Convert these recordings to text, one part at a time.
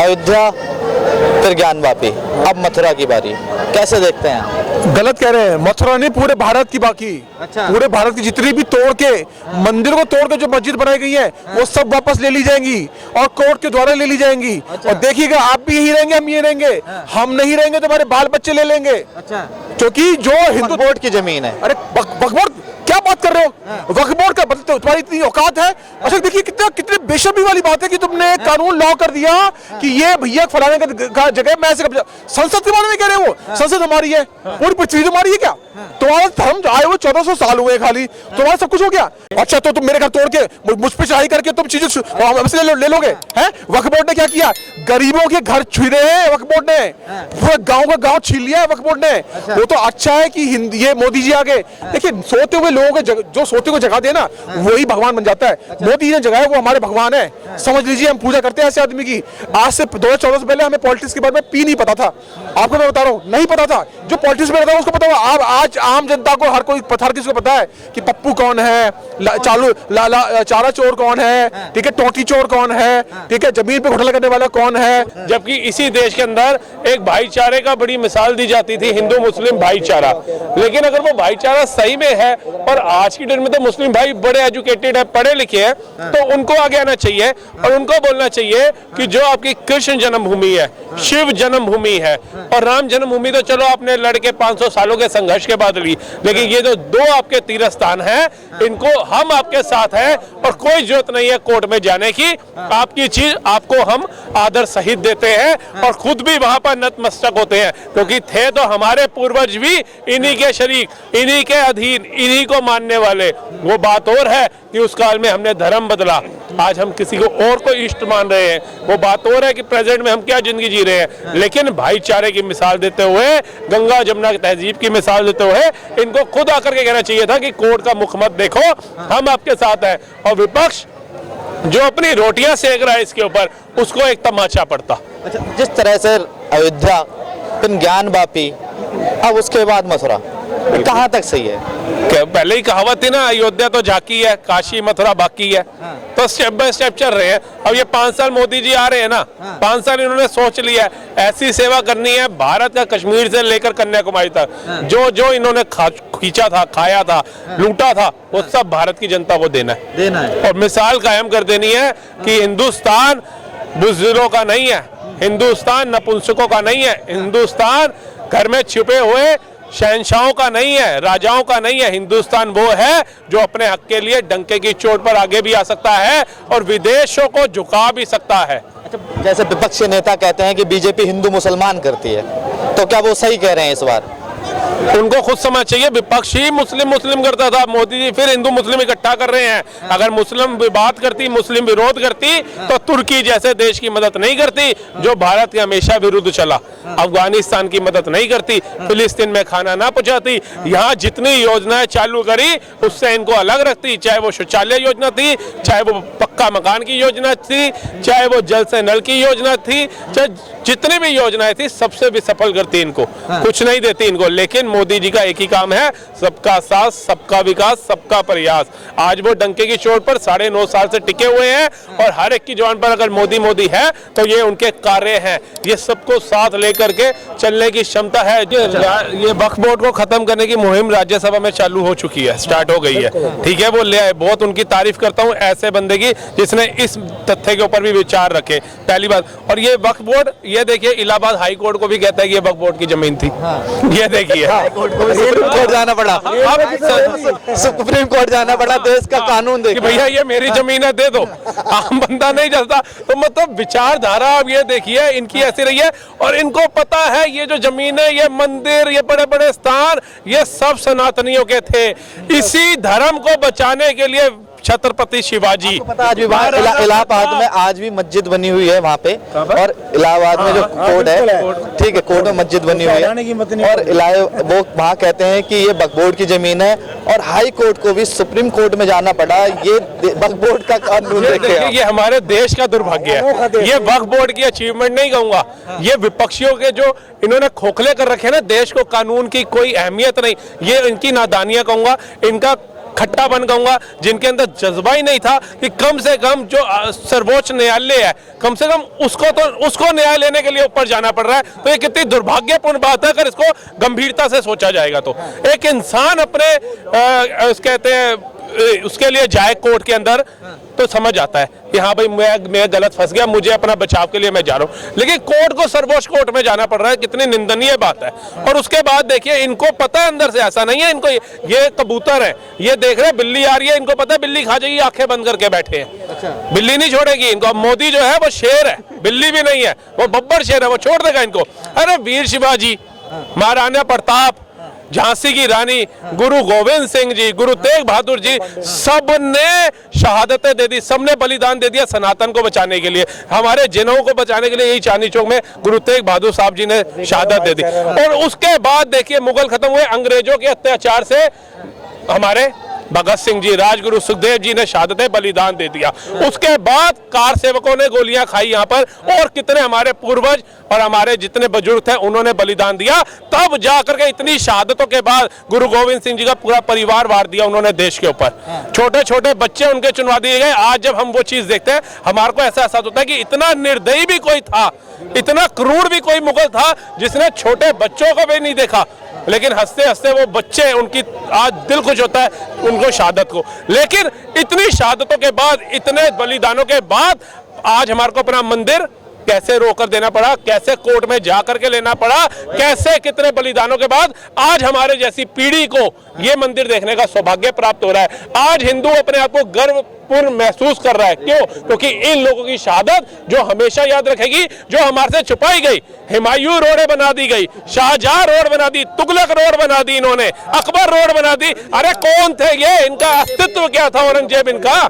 अयोध्या फिर ज्ञानवापी, अब मथुरा की बारी, कैसे देखते हैं आप? गलत कह रहे हैं, मथुरा नहीं पूरे भारत की बाकी। अच्छा। पूरे भारत की जितनी भी तोड़ के मंदिर को तोड़ के जो मस्जिद बनाई गई है वो सब वापस ले ली जाएंगी और कोर्ट के द्वारा ले ली जाएंगी। अच्छा। और देखिएगा आप भी यही रहेंगे, हम ये रहेंगे, हम नहीं रहेंगे तो हमारे बाल बच्चे ले लेंगे। अच्छा। क्योंकि जो हिंदू बोर्ड की जमीन है। अरे वक्फ बोर्ड क्या बात कर रहे हो? वक्फ बोर्ड का मतलब तुम्हारी इतनी औकात है? अच्छा देखिए कितने बेशर्मी वाली बात है कि तुमने कानून लॉ कर दिया कि ये भैया फलाने का जगह मैं ऐसे कब्जा। संसद के बारे में कह रहे हो? संसद हमारी है, पूरी पृथ्वी तुम्हारी है क्या? तुम्हारा धर्म आए हुए 1400 साल हुए खाली, तुम्हारा सब कुछ हो गया। अच्छा तो तुम मेरे घर तोड़ के मुझ पे चढ़ाई करके तुम चीजें हमसे ले लोगे हैं? वक्फ बोर्ड ने क्या किया? गरीबों के घर छीने हैं वक्फ बोर्ड ने, पूरा गांव का गांव छीन लिया है वक्फ बोर्ड ने। वो तो अच्छा है कि ये मोदी जी आ गए। देखिए सोते हुए लोगों के जो सोते को जगा दे ना वही भगवान बन जाता है। मोदी जी ने जगाया वो हमारे भगवान है, समझ लीजिए। हम पूजा करते हैं ऐसे आदमी की। आज से 2014 से पहले हमें पॉलिटिक्स के बारे में पी नहीं पता था, आपको मैं बता रहा हूँ, नहीं पता था। जो पॉलिटिक्स में रहता है उसको पता होगा। आज आम जनता को हर किसी को पता है कि पप्पू कौन है, चारा चोर कौन है, ठीक है, टोटी चोर कौन है, ठीक है, जमीन पे घोटाला करने वाला कौन है। जबकि इसी देश के अंदर एक भाईचारे का बड़ी मिसाल दी जाती थी, हिंदू मुस्लिम भाईचारा। लेकिन अगर वो भाईचारा सही में है, और आज की डेट में तो मुस्लिम भाई बड़े एजुकेटेड है, पढ़े लिखे हैं, तो उनको आगे आना चाहिए और उनको बोलना चाहिए कि जो आपकी कृष्ण जन्मभूमि है, शिव जन्मभूमि है, और राम जन्मभूमि तो चलो आपने लड़के 500 सालों के संघर्ष के बाद ली, लेकिन ये जो दो आपके तीर्थ स्थान है, इनको हम आपके साथ हैं और कोई जरूरत नहीं है कोर्ट में जाने की। आपकी चीज आपको हम आदर सहित देते हैं और खुद भी वहां पर नतमस्तक होते हैं, क्योंकि थे तो हमारे पूर्वज भी इन्हीं के शरीक, इन्हीं के अधीन, इन्हीं को मानने वाले। वो बात और है कि उस काल में हमने धर्म बदला, आज हम किसी को और को इष्ट मान रहे हैं। वो बात और है कि प्रेजेंट में हम क्या जिंदगी जी रहे हैं। लेकिन भाईचारे की मिसाल देते हुए, गंगा जमुना की तहजीब की मिसाल देते हुए, इनको खुद आकर के कहना चाहिए था कि कोर्ट का मुख मत देखो, हम आपके साथ हैं। और विपक्ष जो अपनी रोटियां सेक रहा है इसके ऊपर, उसको एक तमाचा पड़ता। अच्छा, जिस तरह से अयोध्या फिर ज्ञानवापी, अब उसके बाद मथुरा, कहाँ तक सही है? पहले ही कहावत थी ना, अयोध्या तो झांकी है, काशी मथुरा बाकी है। तो स्टेप बाय स्टेप चल रहे हैं। अब ये 5 साल मोदी जी आ रहे हैं ना, 5 साल इन्होंने सोच लिया है ऐसी सेवा करनी है भारत का, कश्मीर से लेकर कन्याकुमारी तक, जो इन्होंने खींचा था, खाया था, लूटा था, वो सब भारत की जनता को देना है। और मिसाल कायम कर देनी है कि हिंदुस्तान बुजुर्गों का नहीं है, हिंदुस्तान नपुंसकों का नहीं है, हिंदुस्तान घर में छुपे हुए शहंशाहों का नहीं है, राजाओं का नहीं है। हिंदुस्तान वो है जो अपने हक के लिए डंके की चोट पर आगे भी आ सकता है और विदेशों को झुका भी सकता है। अच्छा, जैसे विपक्षी नेता कहते हैं कि बीजेपी हिंदू मुसलमान करती है, तो क्या वो सही कह रहे हैं इस बार? उनको खुद समझ चाहिए, विपक्ष ही मुस्लिम करता था, मोदी जी फिर हिंदू मुस्लिम इकट्ठा कर रहे हैं। अगर मुस्लिम बात करती, मुस्लिम विरोध करती, तो तुर्की जैसे देश की मदद नहीं करती जो भारत के हमेशा विरुद्ध चला, अफगानिस्तान की मदद नहीं करती, फिलिस्तीन में खाना ना पहुंचाती, यहाँ जितनी योजनाएं चालू करी उससे इनको अलग रखती, चाहे वो शौचालय योजना थी, चाहे वो पक्का मकान की योजना थी, चाहे वो जल से नल की योजना थी, चाहे जितनी भी योजनाएं थी सबसे भी सफल करती इनको, कुछ नहीं देती इनको। लेकिन मोदी जी का एक ही काम है, सबका साथ, सबका विकास, सबका प्रयास। आज वो डंके की चोट पर 9.5 साल से टिके हुए हैं और हर एक की जुबान पर अगर मोदी मोदी है तो ये उनके कार्य हैं, ये सबको साथ लेकर के चलने की क्षमता है। ये वक्फ बोर्ड को खत्म करने की मुहिम राज्यसभा में चालू हो चुकी है, स्टार्ट हो गई है, ठीक है। वो ले आए, बहुत उनकी तारीफ करता हूँ ऐसे बंदे की जिसने इस तथ्य के ऊपर भी विचार रखे, पहली बात। और ये वक्फ बोर्ड, ये देखिए इलाहाबाद हाई कोर्ट को भी कहता है कि ये वक्फ बोर्ड की जमीन थी। ये देखिए सुप्रीम कोर्ट जाना पड़ा, सुप्रीम कोर्ट जाना पड़ा, देश का कानून देखिए भैया ये मेरी जमीन है, दे दो। आम बंदा नहीं चलता। तो मतलब विचारधारा अब ये देखिए इनकी ऐसी रही है। और इनको पता है ये जो जमीन है, ये मंदिर, ये बड़े बड़े स्थान, ये सब सनातनियों के थे। इसी धर्म को बचाने के लिए छत्रपति शिवाजी, पता आज भी इलाहाबाद में आज भी मस्जिद बनी हुई है वहाँ पे, और इलाहाबाद में जो कोर्ट है, ठीक है, कोर्ट में मस्जिद बनी हुई है, और वो वहाँ कहते हैं कि ये वक्फ बोर्ड की जमीन है, और हाई कोर्ट को भी सुप्रीम कोर्ट में जाना पड़ा। ये वक्फ बोर्ड का कानून देखिए, ये हमारे देश का दुर्भाग्य है। ये वक्फ बोर्ड की अचीवमेंट नहीं कहूंगा, ये विपक्षियों के जो इन्होंने खोखले कर रखे हैं ना, देश को कानून की कोई अहमियत नहीं, ये इनकी नादानियां कहूंगा। इनका खट्टापन कहूंगा, जिनके अंदर जज्बा ही नहीं था कि कम से कम जो सर्वोच्च न्यायालय है कम से कम उसको न्याय लेने के लिए ऊपर जाना पड़ रहा है। तो ये कितनी दुर्भाग्यपूर्ण बात है अगर इसको गंभीरता से सोचा जाएगा तो। एक इंसान अपने कहते हैं उसके लिए जाए कोर्ट के अंदर तो समझ आता है कि हाँ भाई मैं गलत फंस गया, मुझे अपना बचाव के लिए मैं जा रहा हूँ, लेकिन कोर्ट को सर्वोच्च कोर्ट में जाना पड़ रहा है, कितनी निंदनीय बात है। और उसके बाद देखिए इनको पता है अंदर से ऐसा नहीं है, इनको ये कबूतर है, ये देख रहे बिल्ली आ रही है, इनको पता है बिल्ली खा जाएगी, आंखें बंद करके बैठे हैं, बिल्ली नहीं छोड़ेगी इनको। मोदी जो है वो शेर है, बिल्ली भी नहीं है, वो बब्बर शेर है, वो छोड़ देगा इनको। अरे वीर शिवाजी, महाराणा प्रताप, झांसी की रानी, गुरु गोविंद सिंह जी, गुरु तेग बहादुर जी, सब ने शहादतें दे दी, सबने बलिदान दे दिया सनातन को बचाने के लिए, हमारे जिनों को बचाने के लिए। यही चांदनी चौक में गुरु तेग बहादुर साहब जी ने शहादत दे दी। और उसके बाद देखिए मुगल खत्म हुए, अंग्रेजों के अत्याचार से हमारे भगत सिंह जी, राजगुरु सुखदेव जी ने शहादतें बलिदान दे दिया। उसके बाद कार सेवकों ने गोलियां खाई यहाँ पर, और कितने हमारे पूर्वज और हमारे जितने बुजुर्ग थे उन्होंने बलिदान दिया। तब जाकर के इतनी शहादतों के बाद गुरु गोविंद सिंह जी का पूरा परिवार वार दिया उन्होंने देश के ऊपर, छोटे छोटे बच्चे उनके चुनवा दिए गए। आज जब हम वो चीज देखते हैं हमारे को ऐसा एहसास होता है कि इतना निर्दयी भी कोई था, इतना क्रूर भी कोई मुगल था जिसने छोटे बच्चों को भी नहीं देखा, लेकिन हंसते हंसते वो बच्चे, उनकी आज दिल खुश होता है उनको शहादत को। लेकिन इतनी शहादतों के बाद, इतने बलिदानों के बाद आज हमारे को अपना मंदिर कैसे रोक कर देना पड़ा, कैसे कोर्ट में जा करके लेना पड़ा, कैसे कितने बलिदानों के बाद आज हमारे जैसी पीढ़ी को ये मंदिर देखने का सौभाग्य प्राप्त हो रहा है। आज हिंदू अपने आप को गर्वपूर्ण महसूस कर रहा है। क्यों? क्योंकि इन लोगों की शहादत जो हमेशा याद रखेगी, जो हमारे से छुपाई गई। हुमायूं रोड बना दी गई, शाहजहां रोड बना दी, तुगलक रोड बना दी इन्होंने, अकबर रोड बना दी। अरे कौन थे ये? इनका अस्तित्व क्या था? औरंगजेब इनका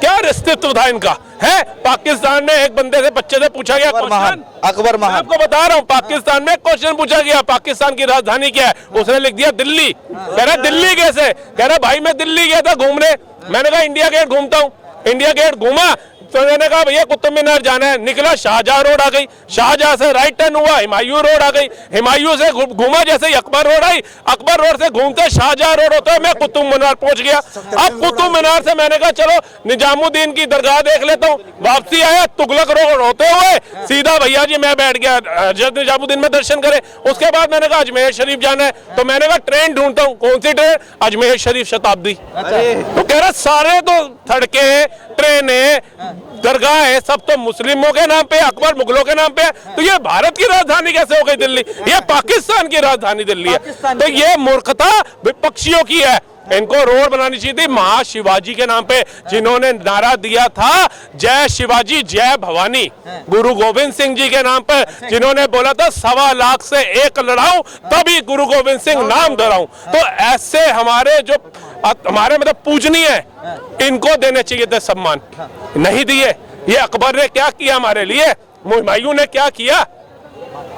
क्या अस्तित्व था इनका? है पाकिस्तान में एक बंदे से, बच्चे से पूछा गया क्वेश्चन, अकबर महान, आपको बता रहा हूँ, पाकिस्तान में क्वेश्चन पूछा गया पाकिस्तान की राजधानी क्या है, उसने लिख दिया दिल्ली। कह रहा दिल्ली कैसे? कह रहा भाई मैं दिल्ली गया था घूमने, मैंने कहा इंडिया गेट घूमता हूँ, इंडिया गेट घूमा तो मैंने कहा भैया कुतुब मीनार जाना है, निकला शाहजहां रोड आ गई, शाहजहां से राइट टर्न हुआ, हुमायूं रोड आ गई, हुमायूं से घूमा जैसे ही अकबर रोड आई, अकबर रोड से घूमते शाहजहां रोड होता है मैं कुतुब मीनार पहुंच गया। अब कुतुब मीनार से मैंने कहा चलो निजामुद्दीन की दरगाह देख लेता हूँ, वापसी आया तुगलक रोड होते हुए सीधा भैया जी मैं बैठ गया हजरत निजामुद्दीन में दर्शन करे। उसके बाद मैंने कहा अजमेर शरीफ जाना है, तो मैंने कहा ट्रेन ढूंढता हूँ, कौन सी ट्रेन? अजमेर शरीफ शताब्दी। तो कह रहा सारे तो सड़कें, ट्रेनें, दरगाह है, सब तो मुस्लिमों के नाम पे, अकबर मुगलों के नाम पे है, तो ये भारत की राजधानी कैसे हो गई दिल्ली? ये पाकिस्तान की राजधानी दिल्ली है। तो ये मूर्खता विपक्षियों की है। इनको रोड बनानी चाहिए थी महाशिवाजी के नाम पे, जिन्होंने नारा दिया था जय शिवाजी जय भवानी, गुरु गोविंद सिंह जी के नाम पर, जिन्होंने बोला था 1.25 लाख से एक लड़ाऊं तभी गुरु गोविंद सिंह नाम धराऊं। तो ऐसे हमारे जो हमारे मतलब पूजनीय है, इनको देने चाहिए थे सम्मान, नहीं दिए। ये अकबर ने क्या किया हमारे लिए, हुमायूं ने क्या किया?